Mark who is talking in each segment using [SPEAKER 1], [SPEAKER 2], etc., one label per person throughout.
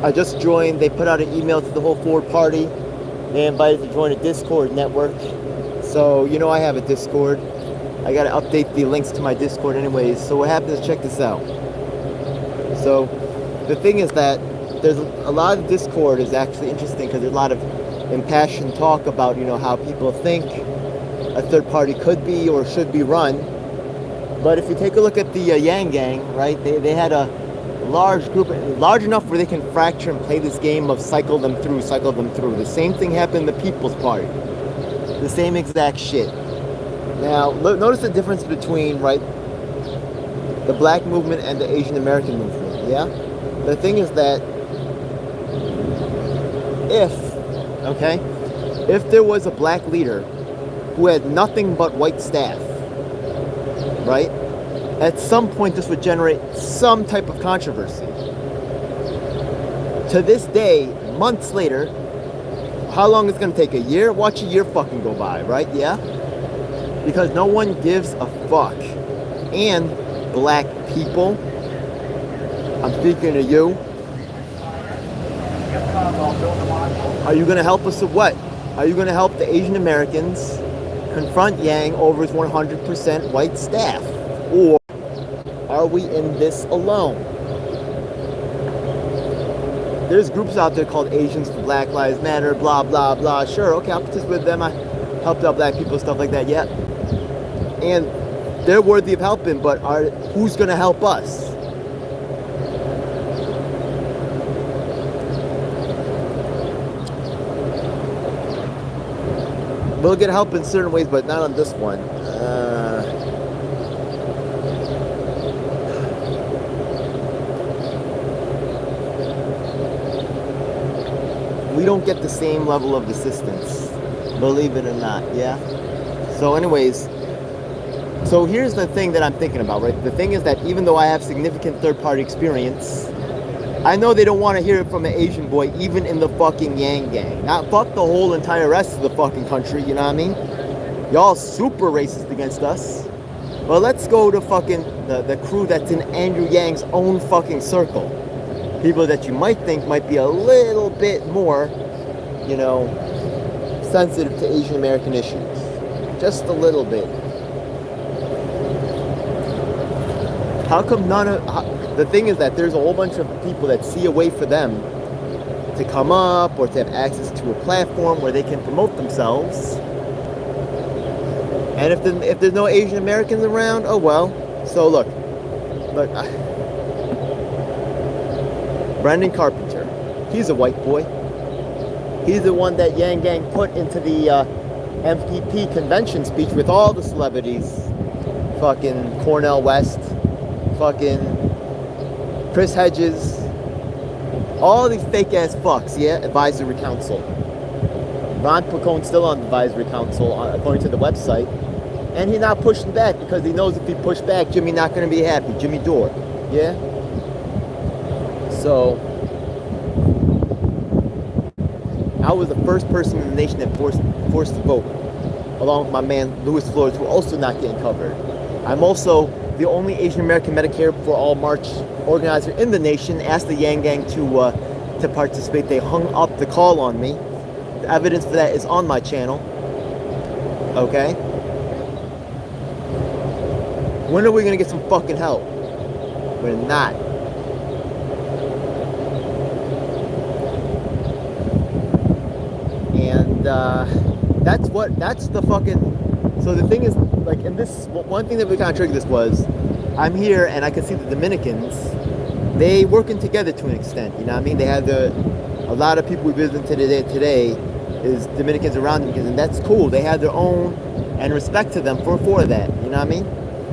[SPEAKER 1] I just joined. They put out an email to the whole Ford party. They invited to join a Discord network. So, I have a Discord. I got to update the links to my Discord anyways. So what happens is, check this out. So the thing is that there's a lot of Discord is actually interesting because there's a lot of impassioned talk about, how people think a third party could be or should be run. But if you take a look at the Yang Gang, right, they had a large group, large enough where they can fracture and play this game of cycle them through. The same thing happened in the People's Party. The same exact shit. Now, notice the difference between, right, the black movement and the Asian American movement, yeah? The thing is that if there was a black leader who had nothing but white staff, right, at some point this would generate some type of controversy. To this day, months later, how long it's going to take? A year? Watch a year fucking go by, right? Yeah? Because no one gives a fuck. And black people, I'm speaking to you. Are you going to help us or what? Are you going to help the Asian Americans confront Yang over his 100% white staff? Or are we in this alone? There's groups out there called Asians for Black Lives Matter, blah, blah, blah. Sure, okay, I'll participate with them. I helped out black people, stuff like that, yeah. And they're worthy of helping, but who's going to help us? We'll get help in certain ways, but not on this one. We don't get the same level of assistance, believe it or not, yeah? So anyways, so here's the thing that I'm thinking about, right? The thing is that even though I have significant third-party experience, I know they don't want to hear it from an Asian boy, even in the fucking Yang Gang. Not fuck the whole entire rest of the fucking country, you know what I mean? Y'all super racist against us. But let's go to fucking the crew that's in Andrew Yang's own fucking circle. People that you might think might be a little bit more, sensitive to Asian American issues. Just a little bit. How come the thing is that there's a whole bunch of people that see a way for them to come up or to have access to a platform where they can promote themselves. And if there's no Asian Americans around, oh well. So look, Brandon Carpenter, he's a white boy. He's the one that Yang Gang put into the MPP convention speech with all the celebrities. Fucking Cornel West, fucking Chris Hedges, all these fake ass fucks, yeah? Advisory council. Ron Pacone's still on the advisory council, according to the website. And he's not pushing back because he knows if he pushed back, Jimmy's not going to be happy. Jimmy Dore, yeah? So, I was the first person in the nation that forced to vote, along with my man Louis Flores, who also not getting covered. I'm also the only Asian American Medicare for All March organizer in the nation. Asked the Yang Gang to participate. They hung up the call on me. The evidence for that is on my channel. Okay? When are we gonna get some fucking help? We're not. And that's the fucking, so the thing is, like, in this, one thing that we kind of triggered this was, I'm here and I can see the Dominicans, they working together to an extent, you know what I mean? They have a lot of people we visit today is Dominicans around Dominicans, and that's cool. They have their own, and respect to them for that, you know what I mean?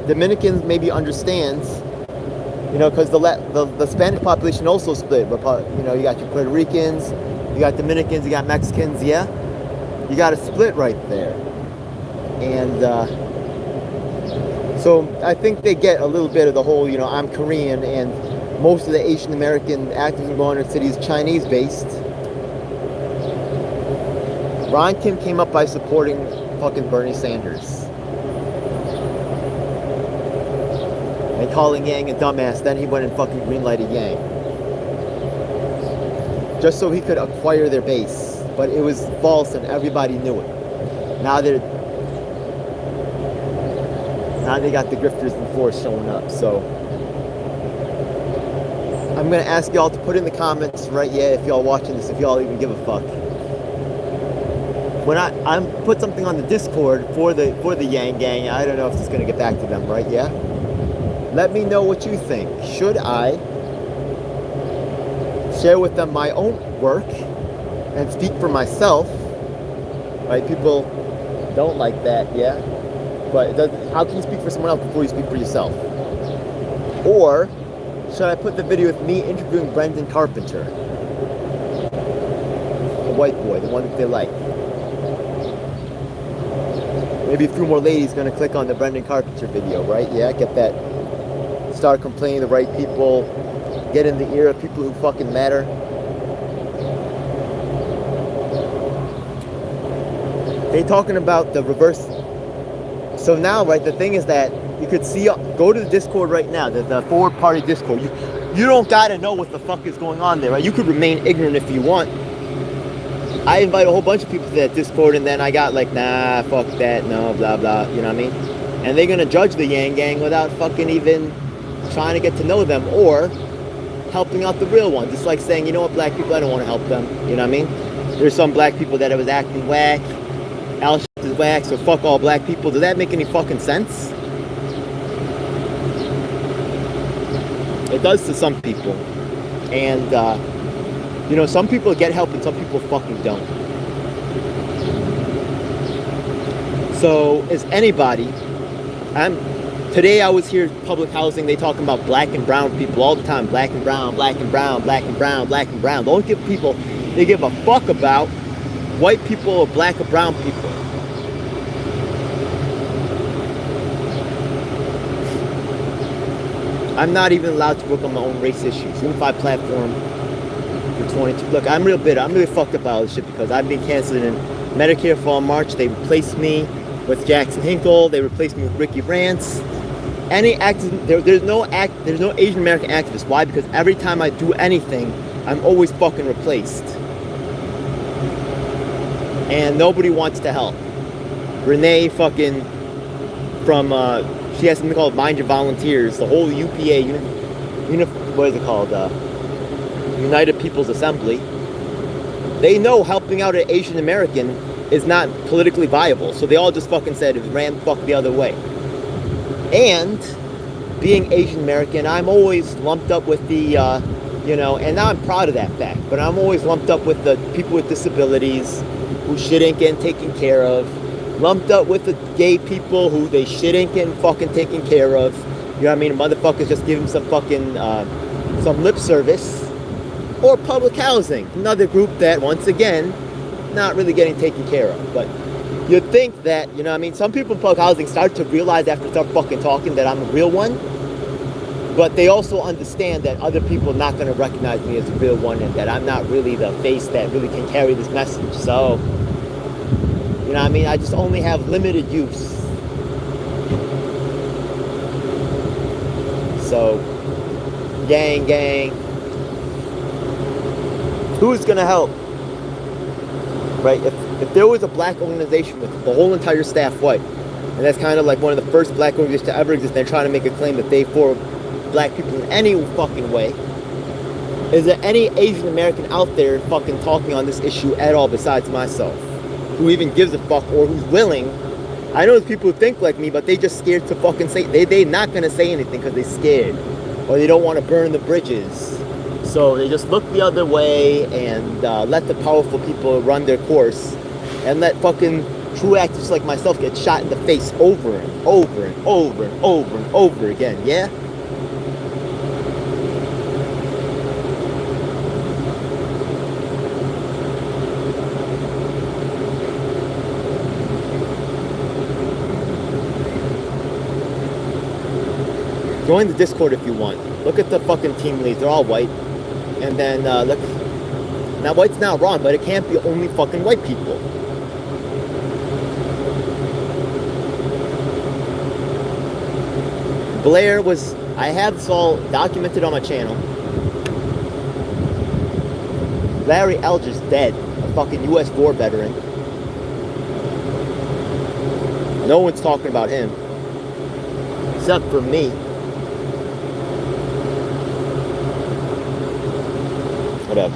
[SPEAKER 1] Dominicans maybe understands, because the Spanish population also split, but, you got your Puerto Ricans, you got Dominicans, you got Mexicans, yeah? You got a split right there. And so I think they get a little bit of the whole, I'm Korean, and most of the Asian American actors in Golden City is Chinese based. Ron Kim came up by supporting fucking Bernie Sanders. And calling Yang a dumbass, then he went and fucking greenlighted Yang. just so he could acquire their base. But it was false and everybody knew it. Now they got the grifters in force showing up. So I'm gonna ask y'all to put in the comments, right? Yeah, if y'all watching this, if y'all even give a fuck. When I put something on the Discord for the Yang Gang, I don't know if it's gonna get back to them, right? Yeah. Let me know what you think. Should I share with them my own work and speak for myself? Right? People don't like that, yeah. But how can you speak for someone else before you speak for yourself? Or should I put the video with me interviewing Brendan Carpenter, the white boy, the one that they like? Maybe a few more ladies gonna click on the Brendan Carpenter video, right? Yeah, get that. Start complaining to the right people. Get in the ear of people who fucking matter. They talking about the reverse. So now, right, the thing is that you could see, go to the Discord right now, the forward party Discord. You don't gotta know what the fuck is going on there, right? You could remain ignorant if you want. I invite a whole bunch of people to that Discord, and then I got like, nah, fuck that, no, blah, blah, you know what I mean? And they're gonna judge the Yang Gang without fucking even trying to get to know them or helping out the real ones. It's like saying, you know what, black people, I don't want to help them, you know what I mean? There's some black people that was acting whack, Al is whack, so fuck all black people. Does that make any fucking sense? It does to some people. And, you know, some people get help and some people fucking don't. So, is anybody, today I was here public housing, they talking about black and brown people all the time. Black and brown, black and brown, black and brown, black and brown. Don't give people, they give a fuck about white people or black or brown people. I'm not even allowed to work on my own race issues. Unified platform for 22. Look, I'm real bitter. I'm really fucked up about all this shit because I've been canceled in Medicare for March. They replaced me with Jackson Hinkle. They replaced me with Ricky Rance. Any activist, there's no Asian American activist. Why? Because every time I do anything, I'm always fucking replaced. And nobody wants to help. Renee fucking from she has something called Mind Your Volunteers. The whole UPA, what is it called? United People's Assembly. They know helping out an Asian American is not politically viable. So they all just fucking said it ran fuck the other way. And being Asian American, I'm always lumped up with the, you know, and now I'm proud of that fact, but I'm always lumped up with the people with disabilities who shit ain't getting taken care of. Lumped up with the gay people who they shit ain't getting fucking taken care of. You know what I mean? Motherfuckers just give them some fucking, some lip service. Or public housing. Another group that, once again, not really getting taken care of. But you'd think that, you know what I mean? Some people in public housing start to realize after they start fucking talking that I'm a real one. But they also understand that other people are not going to recognize me as a real one and that I'm not really the face that really can carry this message. So, you know what I mean? I just only have limited use. So, gang. Who's going to help? Right? If there was a black organization with the whole entire staff white, and that's kind of like one of the first black organizations to ever exist, they're trying to make a claim that they for black people in any fucking way. Is there any Asian American out there fucking talking on this issue at all besides myself? Who even gives a fuck or who's willing? I know there's people who think like me, but they just scared to fucking say, they not gonna say anything because they're scared. Or they don't want to burn the bridges. So they just look the other way and let the powerful people run their course. And let fucking true activists like myself get shot in the face over and over and over and over and over again, yeah? Join the Discord if you want. Look at the fucking team leads. They're all white. And then, look. Now, white's not wrong, but it can't be only fucking white people. Blair was... I have this all documented on my channel. Larry Elder's dead, a fucking U.S. war veteran. No one's talking about him. Except for me. Whatever.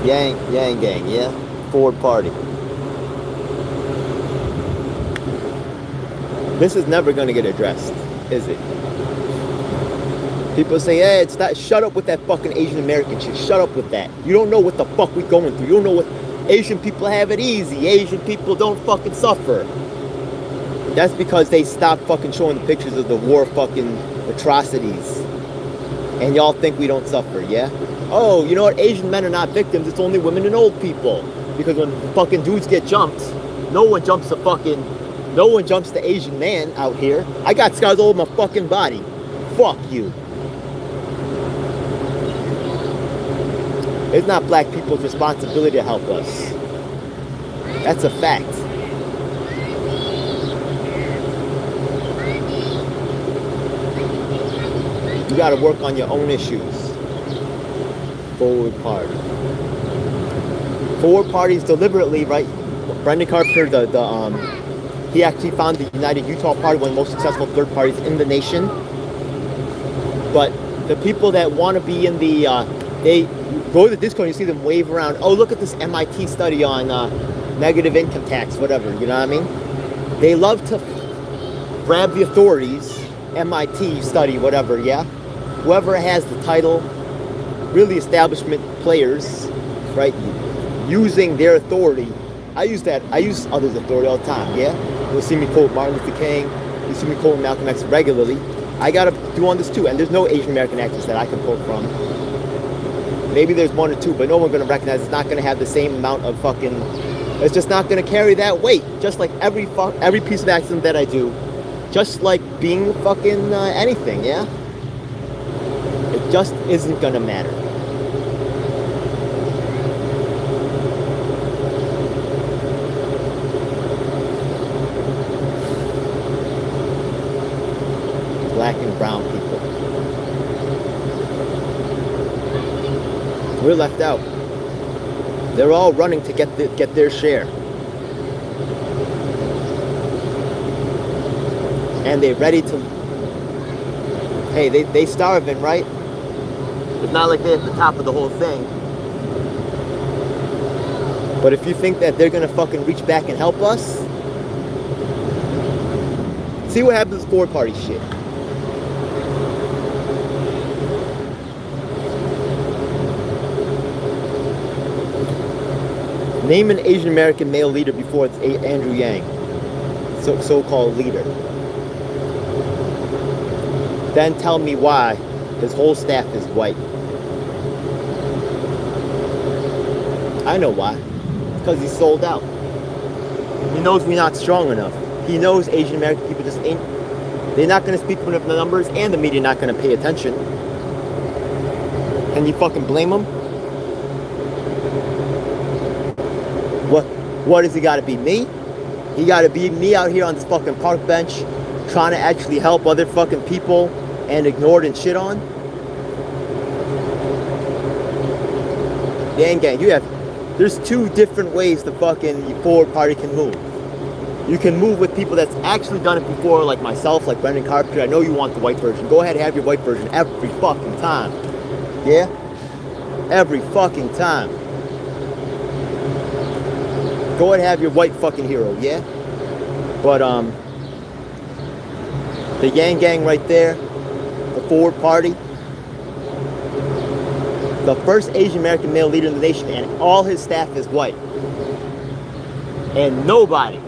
[SPEAKER 1] Yang Gang, yeah? Forward Party. This is never going to get addressed, is it? People say, hey, it's not. Shut up with that fucking Asian American shit. Shut up with that. You don't know what the fuck we're going through. You don't know what. Asian people have it easy. Asian people don't fucking suffer. That's because they stopped fucking showing the pictures of the war fucking atrocities. And y'all think we don't suffer, yeah? Oh, you know what? Asian men are not victims. It's only women and old people. Because when fucking dudes get jumped, no one jumps the Asian man out here. I got scars all over my fucking body. Fuck you. It's not black people's responsibility to help us. That's a fact. You gotta work on your own issues. Forward Party. Forward Party is deliberately, right? Brendan Carpenter, he actually found the United Utah Party, one of the most successful third parties in the nation. But the people that want to be in the, they go to the Discord and you see them wave around, oh, look at this MIT study on negative income tax, whatever, you know what I mean? They love to grab the authorities, MIT study, whatever, yeah? Whoever has the title, really establishment players, right? Using their authority. I use others' authority all the time, yeah? You'll see me quote Martin Luther King, you see me quote Malcolm X regularly. I gotta do on this too, and there's no Asian American actors that I can quote from. Maybe there's one or two, but no one's gonna recognize. It's not gonna have the same amount of fucking. It's just not gonna carry that weight. Just like every piece of action that I do, just like being fucking anything, yeah. It just isn't gonna matter. Black and brown people. We're left out. They're all running to get their share. And they're ready to... Hey, they starving, right? It's not like they're at the top of the whole thing. But if you think that they're gonna fucking reach back and help us, see what happens with Forward Party shit. Name an Asian American male leader before it's Andrew Yang, so-called leader. Then tell me why his whole staff is white. I know why. Because he's sold out. He knows we're not strong enough. He knows Asian American people just ain't. They're not going to speak for the numbers, and the media not going to pay attention. Can you fucking blame them? What does he got to be? Me? He got to be me out here on this fucking park bench trying to actually help other fucking people and ignored and shit on? Yang Gang, there's two different ways the fucking Forward Party can move. You can move with people that's actually done it before, like myself, like Brendan Carpenter. I know you want the white version. Go ahead and have your white version every fucking time. Yeah? Every fucking time. Go ahead and have your white fucking hero, yeah? But, the Yang Gang right there, the Forward Party, the first Asian American male leader in the nation, and all his staff is white. And nobody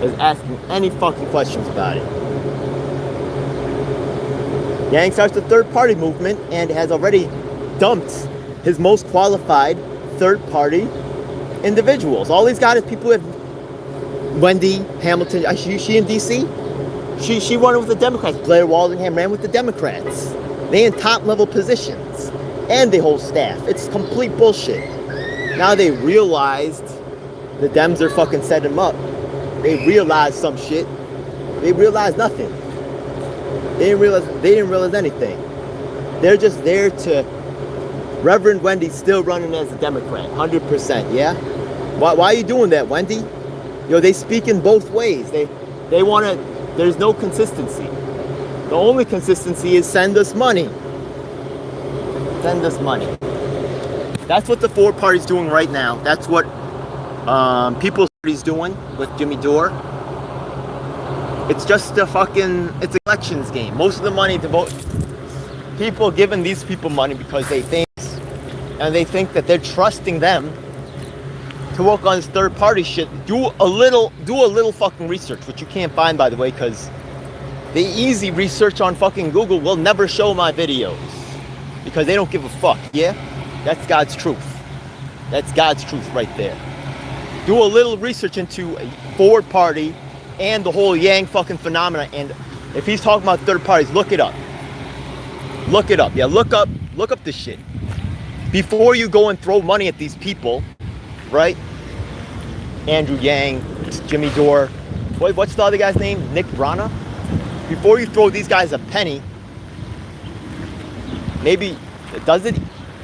[SPEAKER 1] is asking any fucking questions about it. Yang starts the third party movement and has already dumped his most qualified third party individuals. All he's got is people who have Wendy Hamilton. She in DC? She won with the Democrats. Blair Waldingham ran with the Democrats. They in top level positions. And they hold staff. It's complete bullshit. Now they realized the Dems are fucking setting them up. They realized some shit. They realized nothing. They didn't realize anything. They're just there to Reverend Wendy's still running as a Democrat, 100%, yeah? Why are you doing that, Wendy? They speak in both ways. They want to, there's no consistency. The only consistency is send us money. Send us money. That's what the Forward Party's doing right now. That's what People's Party's doing with Jimmy Dore. It's just it's an elections game. Most of the money to vote, people giving these people money because they think that they're trusting them to work on this third party shit. Do a little fucking research, which you can't find, by the way, because the easy research on fucking Google will never show my videos because they don't give a fuck. Yeah, that's God's truth. That's God's truth right there. Do a little research into a Forward Party and the whole Yang fucking phenomena. And if he's talking about third parties, look it up. Look it up. Yeah, look up this shit before you go and throw money at these people, right? Andrew Yang, Jimmy Dore. What's the other guy's name? Nick Brana. Before you throw these guys a penny, maybe does it?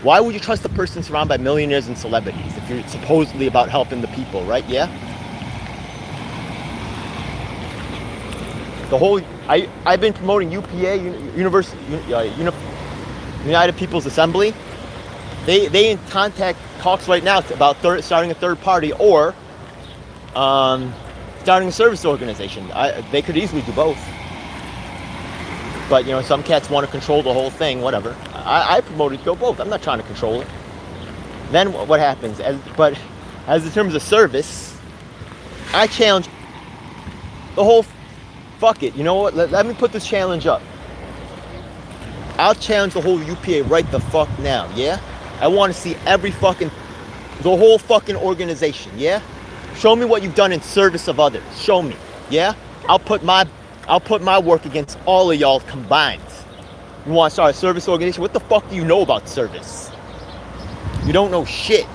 [SPEAKER 1] Why would you trust a person surrounded by millionaires and celebrities if you're supposedly about helping the people, right? Yeah. The whole I've been promoting UPA, United People's Assembly. They in contact talks right now about starting a third party or starting a service organization. They could easily do both. But some cats want to control the whole thing. Whatever. I promoted go both. I'm not trying to control it. Then what happens? As in terms of service, I challenge the whole. Fuck it. You know what? Let me put this challenge up. I'll challenge the whole UPA right the fuck now. Yeah. I want to see the whole fucking organization. Yeah. Show me what you've done in service of others. Show me. Yeah. I'll put my work against all of y'all combined. You want to start a service organization? What the fuck do you know about service? You don't know shit.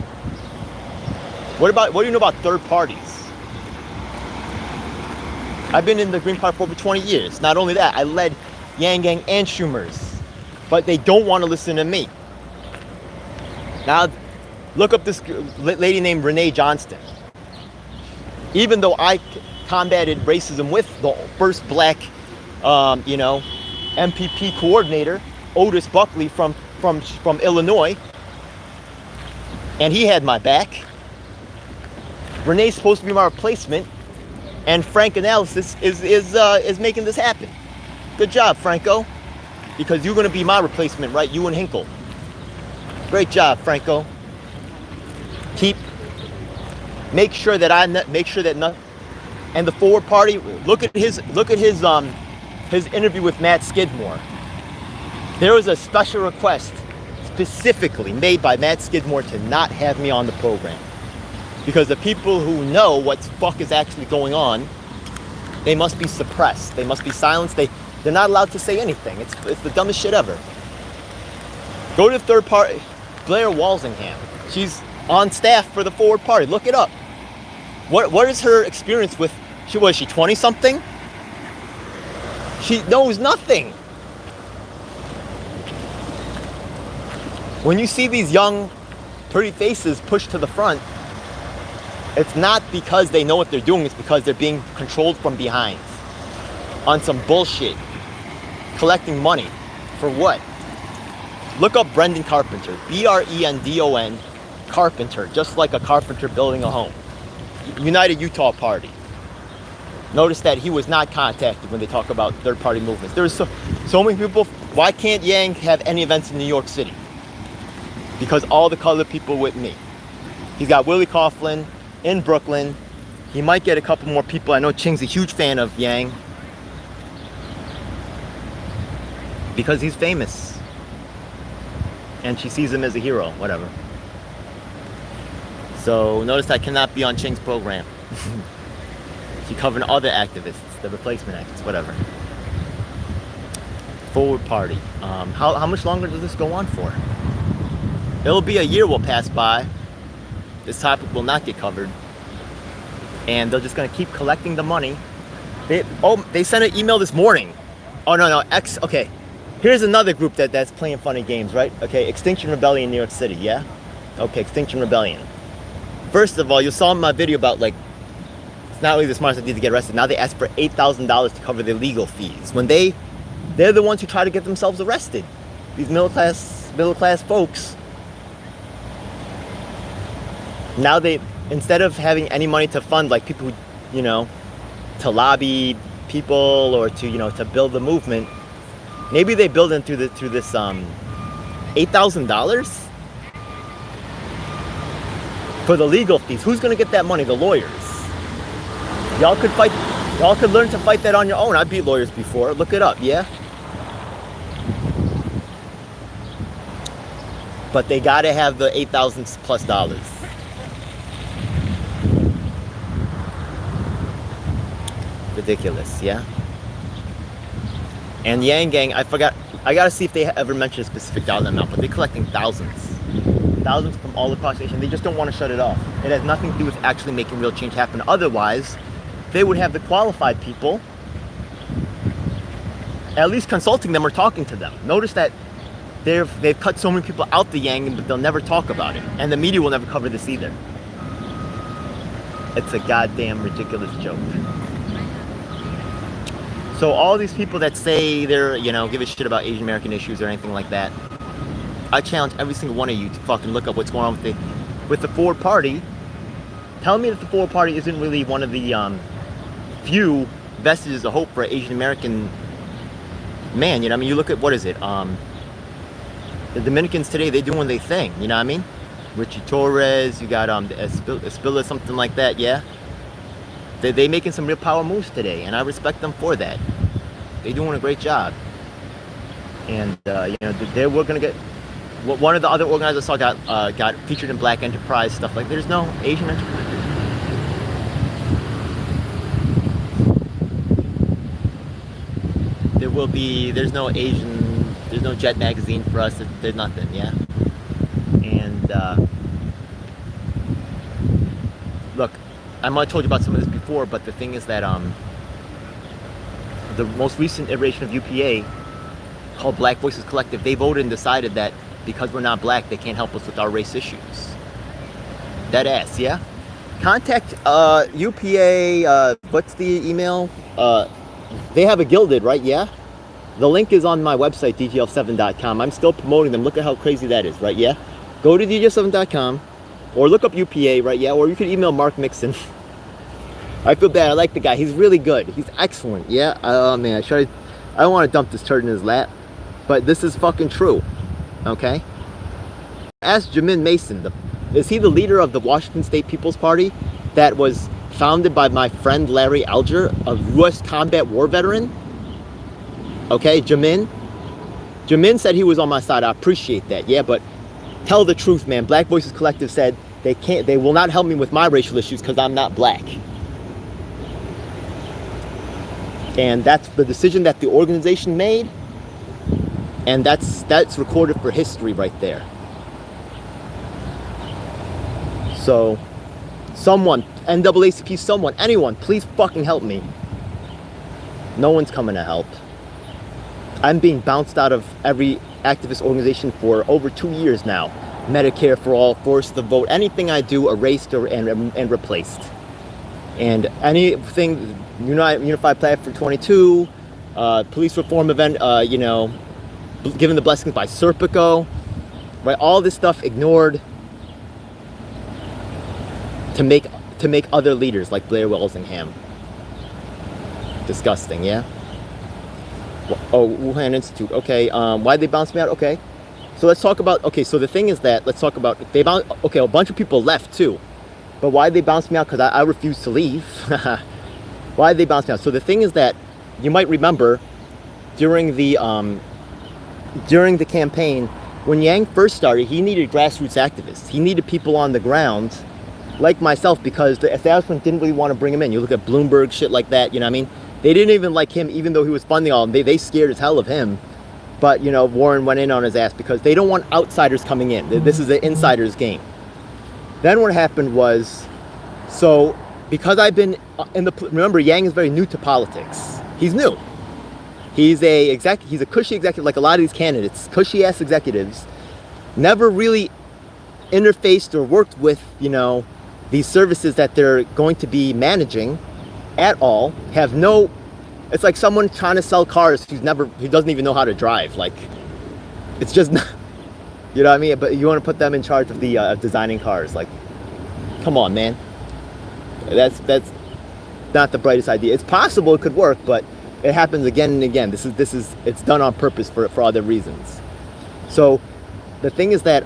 [SPEAKER 1] What do you know about third parties? I've been in the Green Party for over 20 years. Not only that, I led Yang Gang and Schumer's. But they don't want to listen to me. Now, look up this lady named Renee Johnston. Even though I combated racism with the first black, MPP coordinator, Otis Buckley from Illinois, and he had my back. Renee's supposed to be my replacement, and Frank Analysis is making this happen. Good job, Franco, because you're going to be my replacement, right? You and Hinkle. Great job, Franco. Make sure that and the Forward Party, look at his interview with Matt Skidmore. There was a special request specifically made by Matt Skidmore to not have me on the program. Because the people who know what the fuck is actually going on, they must be suppressed. They must be silenced. They're not allowed to say anything. It's the dumbest shit ever. Go to the third party. Blair Walsingham. She's on staff for the Forward Party. Look it up. What is her experience with? Was she 20 something? She knows nothing. When you see these young, pretty faces pushed to the front, it's not because they know what they're doing. It's because they're being controlled from behind on some bullshit, collecting money for what? Look up Brendan Carpenter, Brendon Carpenter, just like a carpenter building a home. United Utah Party. Notice that he was not contacted when they talk about third-party movements. There's so many people. Why can't Yang have any events in New York City? Because all the colored people with me. He's got Willie Coughlin in Brooklyn. He might get a couple more people. I know Ching's a huge fan of Yang because he's famous. And she sees him as a hero, whatever. So notice I cannot be on Ching's program. She covered other activists, the replacement activists, whatever. Forward Party. How much longer does this go on for? It'll be a year will pass by. This topic will not get covered. And they're just going to keep collecting the money. They sent an email this morning. Oh, no, okay. Here's another group that's playing funny games, right? Okay, Extinction Rebellion, New York City, yeah? Okay, Extinction Rebellion. First of all, you saw in my video about, like, it's not really the smartest idea to get arrested. Now they ask for $8,000 to cover their legal fees. When they're the ones who try to get themselves arrested. These middle class folks. Now instead of having any money to fund, like, people who, you know, to lobby people or to, you know, to build the movement, maybe they build it through this $8,000 for the legal fees. Who's gonna get that money? The lawyers. Y'all could learn to fight that on your own. I beat lawyers before. Look it up, yeah? But they gotta have the $8,000 plus. Ridiculous, yeah? And Yang Gang, I gotta see if they ever mention a specific dollar amount, but they're collecting thousands from all across the nation. They just don't want to shut it off. It has nothing to do with actually making real change happen. Otherwise, they would have the qualified people at least consulting them or talking to them. Notice that they've cut so many people out the Yang, but they'll never talk about it. And the media will never cover this either. It's a goddamn ridiculous joke. So all these people that say they're, you know, give a shit about Asian American issues or anything like that, I challenge every single one of you to fucking look up what's going on with the Forward Party. Tell me that the Forward Party isn't really one of the few vestiges of hope for Asian American man. You know what I mean? You look at, what is it? The Dominicans today, they're doing their thing. You know what I mean? Richie Torres, you got Espilla, something like that, yeah? They making some real power moves today, and I respect them for that. They're doing a great job. And, you know, we're going to get... One of the other organizers I saw got featured in Black Enterprise, stuff like that. There's no Asian enterprise. There's no Jet magazine for us. There's nothing, yeah? And, look, I might have told you about some of this before, but the thing is that the most recent iteration of UPA, called Black Voices Collective, they voted and decided that because we're not black, they can't help us with our race issues. Dead ass, yeah? Contact UPA, what's the email? They have a Gilded, right? Yeah? The link is on my website, dgl7.com. I'm still promoting them. Look at how crazy that is, right? Yeah? Go to dgl7.com or look up UPA, right? Yeah? Or you can email Mark Mixon. I feel bad. I like the guy. He's really good. He's excellent. Yeah? Oh, man. I don't want to dump this turd in his lap, but this is fucking true. Okay? Ask Jamin Mason. Is he the leader of the Washington State People's Party that was founded by my friend Larry Alger, a U.S. combat war veteran? Okay, Jamin? Jamin said he was on my side. I appreciate that. Yeah, but tell the truth, man. Black Voices Collective said they will not help me with my racial issues because I'm not black. And that's the decision that the organization made. And that's recorded for history right there. So, someone, NAACP, someone, anyone, please fucking help me. No one's coming to help. I'm being bounced out of every activist organization for over 2 years now. Medicare for All, Force the Vote, anything I do erased and replaced. And anything, Unified Platform 22, police reform event, you know, given the blessings by Serpico, right? All this stuff ignored to make other leaders like Blair Wellingham. Disgusting, yeah? Oh, Wuhan Institute. Okay, why'd they bounce me out? Okay. So let's talk about, okay, so the thing is that, let's talk about, okay, a bunch of people left too. But why'd they bounce me out? Because I refused to leave. Why'd they bounce me out? So the thing is that, you might remember, during the campaign, when Yang first started, he needed grassroots activists. He needed people on the ground, like myself, because the establishment didn't really want to bring him in. You look at Bloomberg, shit like that, you know what I mean? They didn't even like him, even though he was funding all of them. They scared as hell of him. But, you know, Warren went in on his ass because they don't want outsiders coming in. This is an insider's game. Then what happened was, so because I've been remember, Yang is very new to politics. He's new. He's a cushy executive, like a lot of these candidates, cushy ass executives, never really interfaced or worked with, you know, these services that they're going to be managing at all. Have no, it's like someone trying to sell cars who doesn't even know how to drive. Like, it's just not, you know what I mean? But you want to put them in charge of the designing cars. Like, come on, man. That's not the brightest idea. It's possible it could work, but it happens again and again. This is it's done on purpose for other reasons. So the thing is that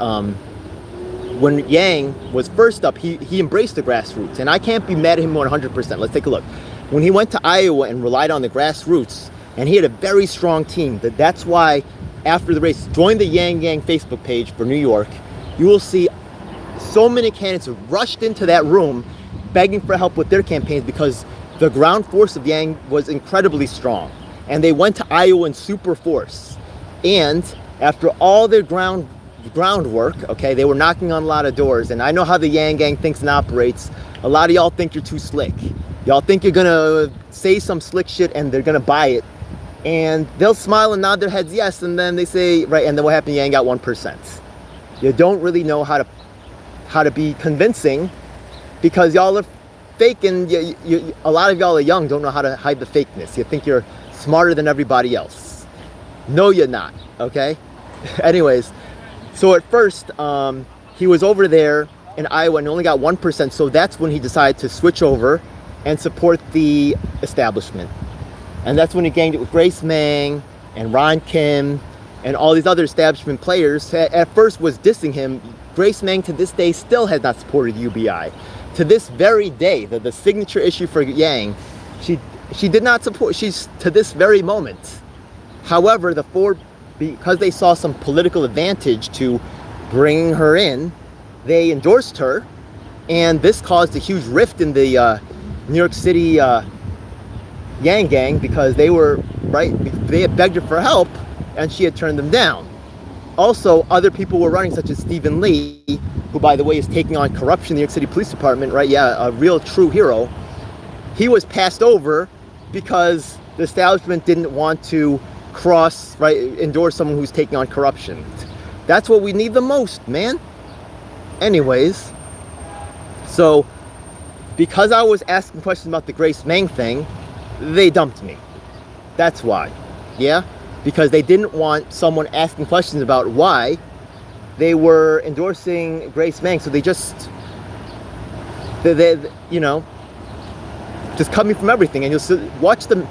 [SPEAKER 1] when Yang was first up, he embraced the grassroots, and I can't be mad at him 100%. Let's take a look. When he went to Iowa and relied on the grassroots, and he had a very strong team, that's why after the race, join the Yang Gang Facebook page for New York. You will see so many candidates who rushed into that room begging for help with their campaigns because the ground force of Yang was incredibly strong. And they went to Iowa in super force. And after all their groundwork, okay, they were knocking on a lot of doors. And I know how the Yang Gang thinks and operates. A lot of y'all think you're too slick. Y'all think you're gonna say some slick shit and they're gonna buy it. And they'll smile and nod their heads yes, and then they say, right, and then what happened? Yang got 1%. You don't really know how to be convincing because y'all are fake, and a lot of y'all are young, don't know how to hide the fakeness. You think you're smarter than everybody else. No, you're not, okay? Anyways, so at first, he was over there in Iowa and only got 1%, so that's when he decided to switch over and support the establishment. And that's when he ganged it with Grace Meng and Ron Kim and all these other establishment players. At first was dissing him. Grace Meng to this day still has not supported UBI. To this very day, the signature issue for Yang, she did not support, she's to this very moment. However, because they saw some political advantage to bringing her in, they endorsed her, and this caused a huge rift in the New York City Yang Gang because they had begged her for help and she had turned them down. Also, other people were running, such as Stephen Lee, who, by the way, is taking on corruption in the New York City Police Department, right? Yeah, a real true hero. He was passed over because the establishment didn't want to endorse someone who's taking on corruption. That's what we need the most, man. Anyways, so because I was asking questions about the Grace Meng thing, they dumped me. That's why. Yeah? Because they didn't want someone asking questions about why they were endorsing Grace Meng. So they just, you know, just cut me from everything. And you'll still watch them.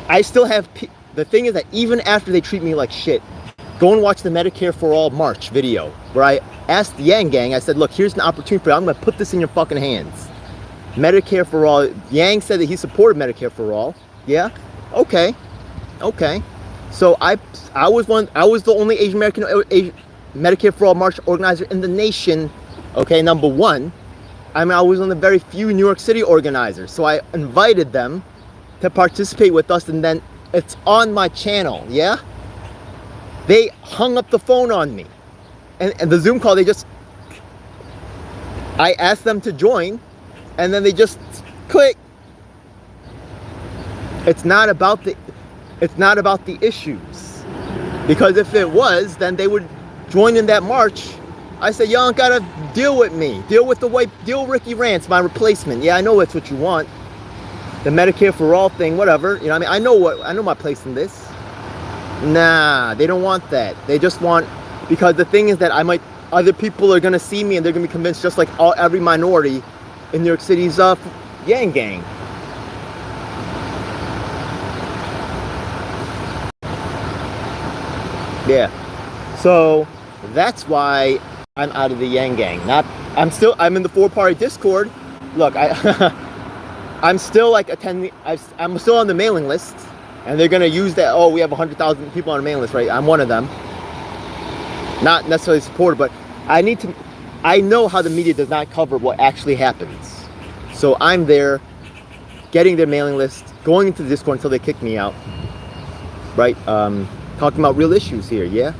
[SPEAKER 1] I still have, the thing is that even after they treat me like shit, go and watch the Medicare for All March video where I asked the Yang Gang, I said, look, here's an opportunity for you. I'm going to put this in your fucking hands. Medicare for All. Yang said that he supported Medicare for All. Yeah? Okay. So I was the only Asian American Medicare for All March organizer in the nation. Okay, number one. I mean, I was one of the very few New York City organizers. So I invited them to participate with us, and then it's on my channel, yeah? They hung up the phone on me. And the Zoom call, I asked them to join, and then they just click. It's not about the issues. Because if it was, then they would join in that march. I said, y'all don't gotta deal with me. Deal with Ricky Rance, my replacement. Yeah, I know that's what you want. The Medicare for All thing, whatever. You know what I mean? I know my place in this. Nah, they don't want that. They just want, because the thing is that other people are gonna see me and they're gonna be convinced, just like every minority in New York City's Yang Gang. Yeah. So that's why I'm out of the Yang Gang. I'm in the 4-party Discord. Look, I'm still like attending. I'm still on the mailing list, and they're gonna use that. Oh, we have 100,000 people on a mailing list, right? I'm one of them. Not necessarily supported, but I know how the media does not cover what actually happens. So I'm there, getting their mailing list, going into the Discord until they kick me out. Right? Talking about real issues here, yeah?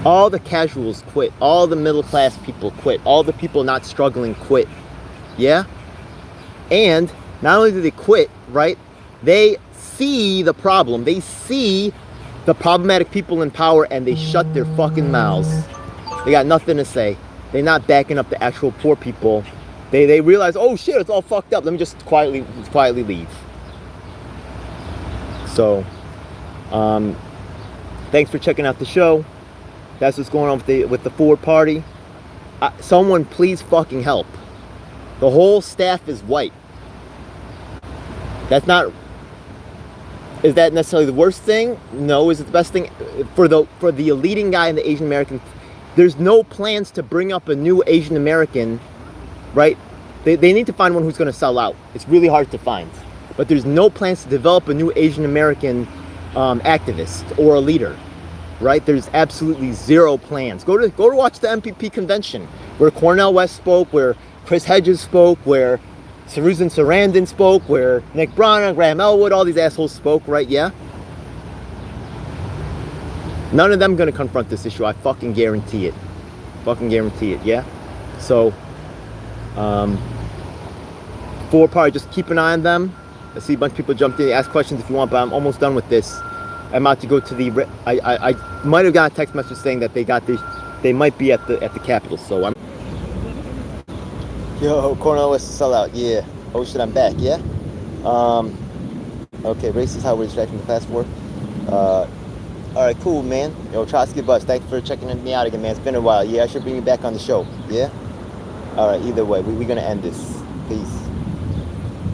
[SPEAKER 1] All the casuals quit. All the middle class people quit. All the people not struggling quit. Yeah? And Not only do they quit, right? They see the problem. They see the problematic people in power and they shut their fucking mouths. They got nothing to say. They're not backing up the actual poor people. They realize, oh shit, it's all fucked up. Let me just quietly leave. So, thanks for checking out the show. That's what's going on with the Ford Party. Someone please fucking help. The whole staff is white. That's not. Is that necessarily the worst thing? No. Is it the best thing for the leading guy in the Asian American? There's no plans to bring up a new Asian American, right? They need to find one who's going to sell out. It's really hard to find, but there's no plans to develop a new Asian American activist or a leader, right? There's absolutely zero plans. Go to watch the MPP convention where Cornel West spoke, where Chris Hedges spoke, where Susan Sarandon spoke, where Nick Brana, Graham Elwood, all these assholes spoke, right? Yeah. None of them going to confront this issue. I fucking guarantee it. Fucking guarantee it. Yeah. So, Ford Party, just keep an eye on them. I see a bunch of people jumped in, ask questions if you want, but I'm almost done with this. I'm about to go to the. I might have got a text message saying that they might be at the Capitol. So I'm. Yo, Cornel West to sellout. Yeah. Oh shit, I'm back. Yeah. Okay. Racist highway distract from the fast forward. All right, cool, man. Yo, Trotsky Bus, thanks for checking me out again, man. It's been a while. Yeah, I should bring you back on the show. Yeah. All right. Either way, we're gonna end this. Peace.